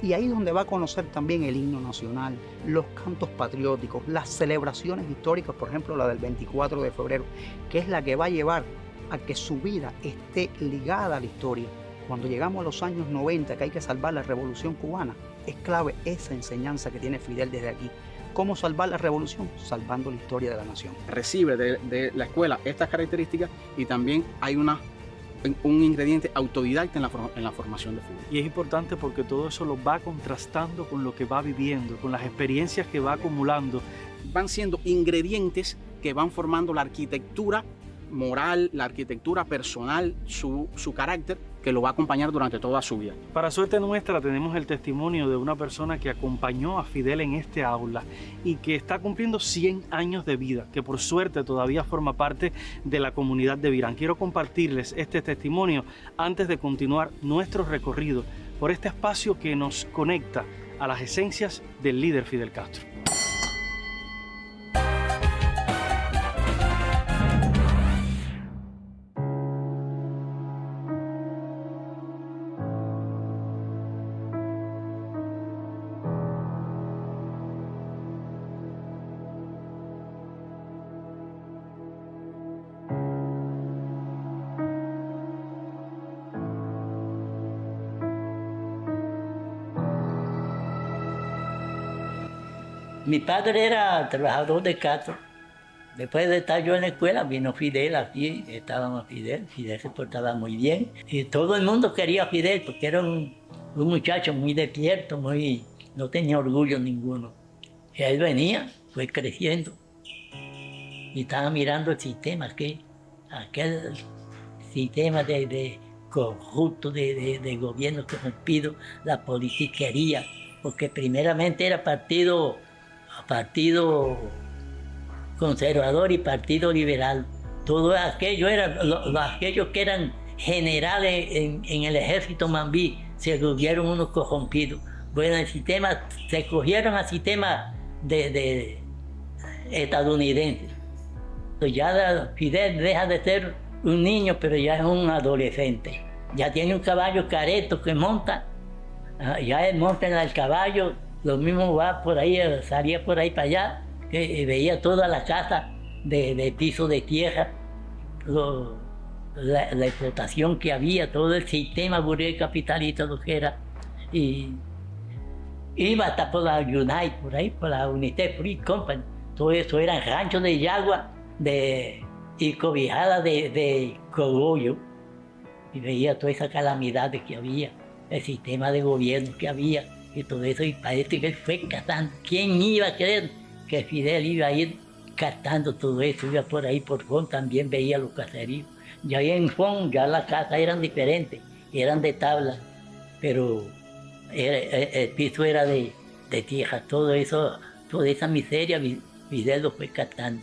Y ahí es donde va a conocer también el himno nacional, los cantos patrióticos, las celebraciones históricas, por ejemplo la del 24 de febrero, que es la que va a llevar a que su vida esté ligada a la historia. Cuando llegamos a los años 90, que hay que salvar la revolución cubana, es clave esa enseñanza que tiene Fidel desde aquí. ¿Cómo salvar la revolución? Salvando la historia de la nación. Recibe de la escuela estas características y también hay un ingrediente autodidacta en la formación de Fidel. Y es importante porque todo eso lo va contrastando con lo que va viviendo, con las experiencias que va acumulando. Van siendo ingredientes que van formando la arquitectura moral, la arquitectura personal, su carácter, que lo va a acompañar durante toda su vida. Para suerte nuestra tenemos el testimonio de una persona que acompañó a Fidel en este aula y que está cumpliendo 100 años de vida, que por suerte todavía forma parte de la comunidad de Virán. Quiero compartirles este testimonio antes de continuar nuestro recorrido por este espacio que nos conecta a las esencias del líder Fidel Castro. Mi padre era trabajador de Castro. Después de estar yo en la escuela, vino Fidel aquí, estábamos Fidel se portaba muy bien. Y todo el mundo quería a Fidel porque era un muchacho muy despierto, no tenía orgullo ninguno. Y él venía, fue creciendo. Y estaba mirando el sistema, aquel sistema de corrupto, de gobierno corrompido, la politiquería, porque primeramente era partido conservador y partido liberal. Todo aquello aquellos que eran generales en el ejército mambí se volvieron unos corrompidos. Bueno, el sistema, se cogieron al sistema de estadounidense. Ya Fidel deja de ser un niño, pero ya es un adolescente. Ya tiene un caballo careto que monta, ya él monta en el caballo. Lo mismo va por ahí, salía por ahí para allá, que veía toda la casa de piso de tierra, la explotación que había, todo el sistema burgués capitalista, lo que era. Y iba hasta por la United, por ahí, por la United Free Company. Todo eso eran ranchos de yagua y cobijadas de cogollo. Y veía toda esa calamidad que había, el sistema de gobierno que había. Y todo eso, y parece que él fue catando. ¿Quién iba a creer que Fidel iba a ir catando todo eso? Iba por ahí, por Fon, también veía los caseríos. Ya en Fon, ya las casas eran diferentes, eran de tabla, pero el piso era de tierra. Todo eso, toda esa miseria, Fidel lo fue catando.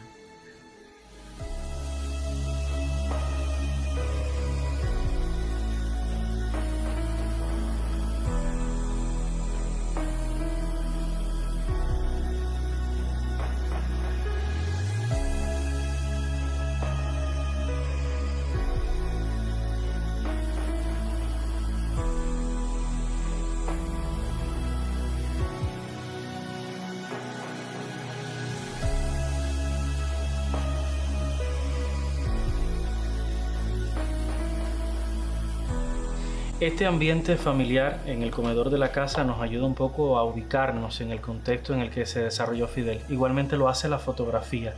Este ambiente familiar en el comedor de la casa nos ayuda un poco a ubicarnos en el contexto en el que se desarrolló Fidel. Igualmente lo hace la fotografía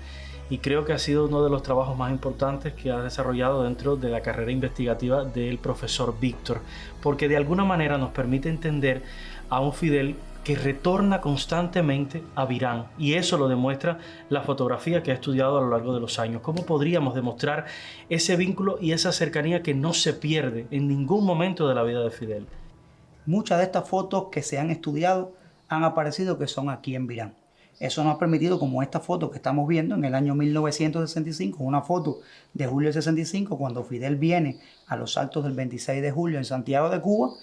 y creo que ha sido uno de los trabajos más importantes que ha desarrollado dentro de la carrera investigativa del profesor Víctor, porque de alguna manera nos permite entender a un Fidel que retorna constantemente a Virán, y eso lo demuestra la fotografía que ha estudiado a lo largo de los años. ¿Cómo podríamos demostrar ese vínculo y esa cercanía que no se pierde en ningún momento de la vida de Fidel? Muchas de estas fotos que se han estudiado han aparecido que son aquí en Virán. Eso nos ha permitido, como esta foto que estamos viendo en el año 1965, una foto de julio del 65, cuando Fidel viene a los actos del 26 de julio en Santiago de Cuba,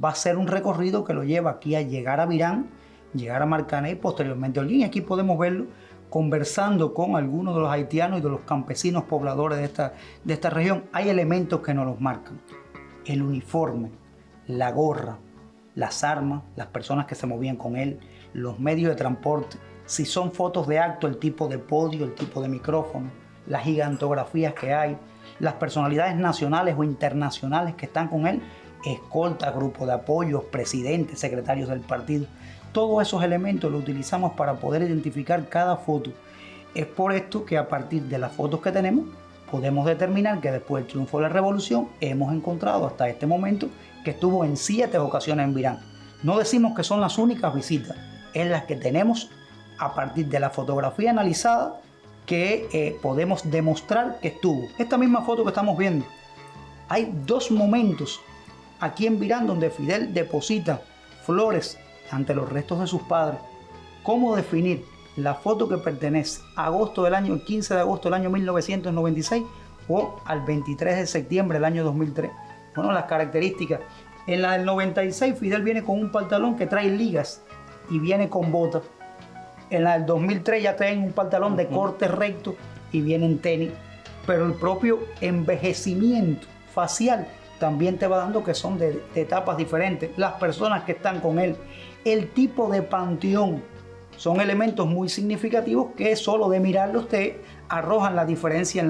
va a ser un recorrido que lo lleva aquí a llegar a Virán, llegar a Marcané y posteriormente a Holguín. Y aquí podemos verlo conversando con algunos de los haitianos y de los campesinos pobladores de esta región. Hay elementos que nos los marcan: el uniforme, la gorra, las armas, las personas que se movían con él, los medios de transporte, si son fotos de acto, el tipo de podio, el tipo de micrófono, las gigantografías que hay, las personalidades nacionales o internacionales que están con él, escolta, grupo de apoyo, presidentes, secretarios del partido. Todos esos elementos los utilizamos para poder identificar cada foto. Es por esto que a partir de las fotos que tenemos podemos determinar que después del triunfo de la revolución hemos encontrado hasta este momento que estuvo en 7 ocasiones en Virán. No decimos que son las únicas visitas, es las que tenemos a partir de la fotografía analizada que podemos demostrar que estuvo. Esta misma foto que estamos viendo, hay 2 momentos aquí en Virán donde Fidel deposita flores ante los restos de sus padres. ¿Cómo definir la foto que pertenece a el 15 de agosto del año 1996 o al 23 de septiembre del año 2003? Bueno, las características. En la del 96 Fidel viene con un pantalón que trae ligas y viene con botas. En la del 2003 ya traen un pantalón de corte recto y viene en tenis. Pero el propio envejecimiento facial también te va dando que son de etapas diferentes. Las personas que están con él, el tipo de panteón, son elementos muy significativos que solo de mirarlos te arrojan la diferencia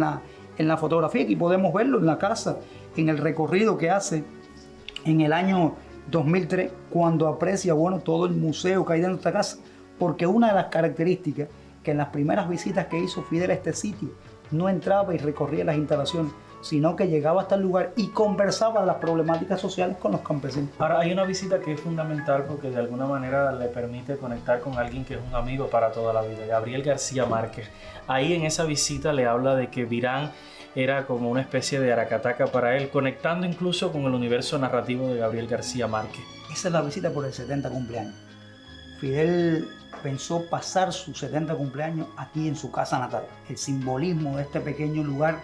en la fotografía. Aquí podemos verlo en la casa, en el recorrido que hace en el año 2003, cuando aprecia todo el museo que hay dentro de esta casa, porque una de las características que en las primeras visitas que hizo Fidel a este sitio no entraba y recorría las instalaciones, sino que llegaba hasta el lugar y conversaba de las problemáticas sociales con los campesinos. Ahora, hay una visita que es fundamental porque de alguna manera le permite conectar con alguien que es un amigo para toda la vida, Gabriel García Márquez. Ahí en esa visita le habla de que Virán era como una especie de Aracataca para él, conectando incluso con el universo narrativo de Gabriel García Márquez. Esa es la visita por el 70 cumpleaños. Fidel pensó pasar su 70 cumpleaños aquí en su casa natal. El simbolismo de este pequeño lugar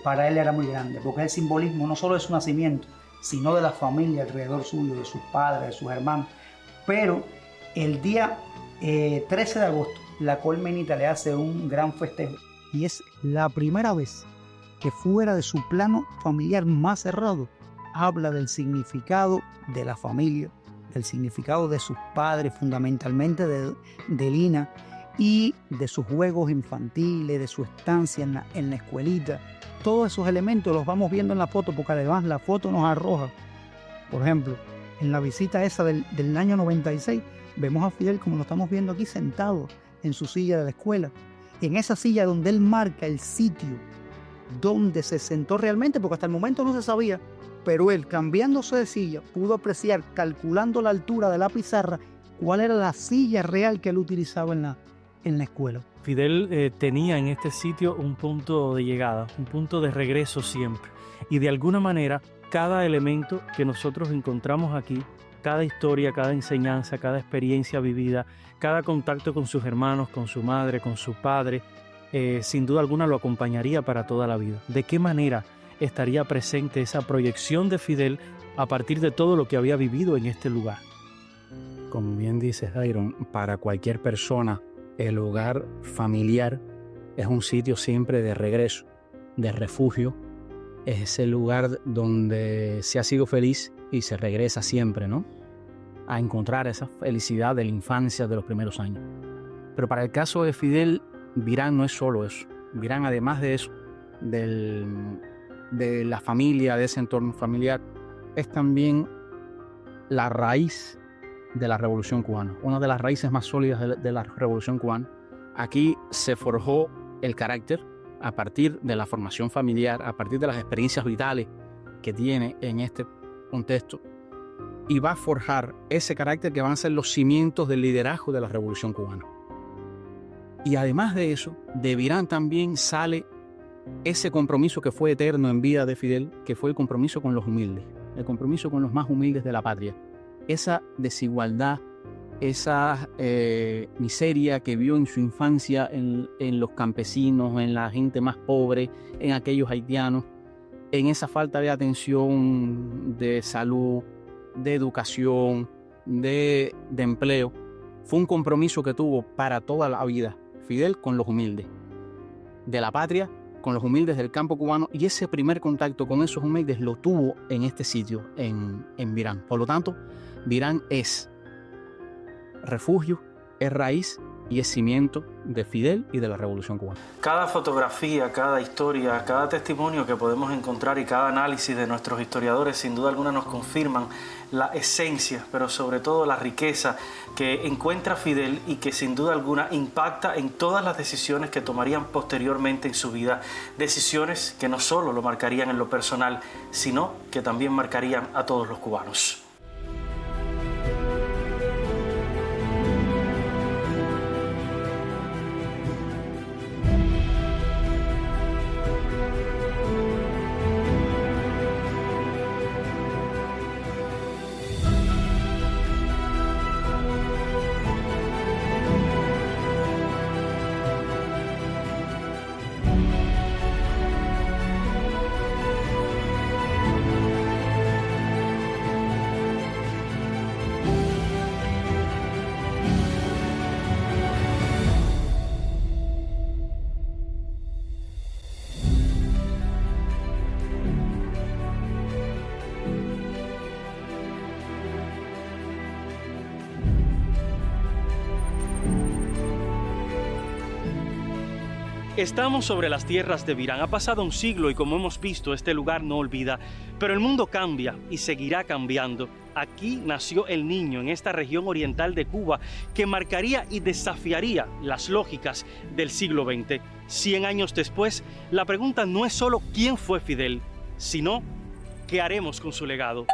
para él era muy grande, porque el simbolismo no solo de su nacimiento, sino de la familia alrededor suyo, de sus padres, de sus hermanos. Pero el día 13 de agosto, la Colmenita le hace un gran festejo y es la primera vez que fuera de su plano familiar más cerrado habla del significado de la familia, del significado de sus padres, fundamentalmente de Lina, y de sus juegos infantiles, de su estancia en la escuelita. Todos esos elementos los vamos viendo en la foto, porque además la foto nos arroja. Por ejemplo, en la visita esa del año 96, vemos a Fidel, como lo estamos viendo aquí, sentado en su silla de la escuela. En esa silla donde él marca el sitio donde se sentó realmente, porque hasta el momento no se sabía, pero él, cambiándose de silla, pudo apreciar, calculando la altura de la pizarra, cuál era la silla real que él utilizaba en la escuela. Fidel tenía en este sitio un punto de llegada, un punto de regreso siempre. Y de alguna manera, cada elemento que nosotros encontramos aquí, cada historia, cada enseñanza, cada experiencia vivida, cada contacto con sus hermanos, con su madre, con su padre, sin duda alguna lo acompañaría para toda la vida. ¿De qué manera estaría presente esa proyección de Fidel a partir de todo lo que había vivido en este lugar? Como bien dices, Dairon, para cualquier persona, el hogar familiar es un sitio siempre de regreso, de refugio. Es ese lugar donde se ha sido feliz y se regresa siempre, ¿no? A encontrar esa felicidad de la infancia, de los primeros años. Pero para el caso de Fidel, Virán no es solo eso. Virán, además de eso, de la familia, de ese entorno familiar, es también la raíz de la Revolución Cubana, una de las raíces más sólidas de la Revolución Cubana. Aquí se forjó el carácter a partir de la formación familiar, a partir de las experiencias vitales que tiene en este contexto, y va a forjar ese carácter que van a ser los cimientos del liderazgo de la Revolución Cubana. Y además de eso, de Virán también sale ese compromiso que fue eterno en vida de Fidel, que fue el compromiso con los humildes, el compromiso con los más humildes de la patria. Esa desigualdad, esa miseria que vio en su infancia en los campesinos, en la gente más pobre, en aquellos haitianos, en esa falta de atención, de salud, de educación, de empleo. Fue un compromiso que tuvo para toda la vida Fidel con los humildes de la patria, con los humildes del campo cubano, y ese primer contacto con esos humildes lo tuvo en este sitio, en Virán. Por lo tanto, Virán es refugio, es raíz y es cimiento de Fidel y de la Revolución Cubana. Cada fotografía, cada historia, cada testimonio que podemos encontrar y cada análisis de nuestros historiadores sin duda alguna nos confirman la esencia, pero sobre todo la riqueza que encuentra Fidel y que sin duda alguna impacta en todas las decisiones que tomarían posteriormente en su vida. Decisiones que no solo lo marcarían en lo personal, sino que también marcarían a todos los cubanos. Estamos sobre las tierras de Virán. Ha pasado un siglo y como hemos visto, este lugar no olvida. Pero el mundo cambia y seguirá cambiando. Aquí nació el niño en esta región oriental de Cuba que marcaría y desafiaría las lógicas del siglo XX. 100 años después, la pregunta no es solo quién fue Fidel, sino qué haremos con su legado.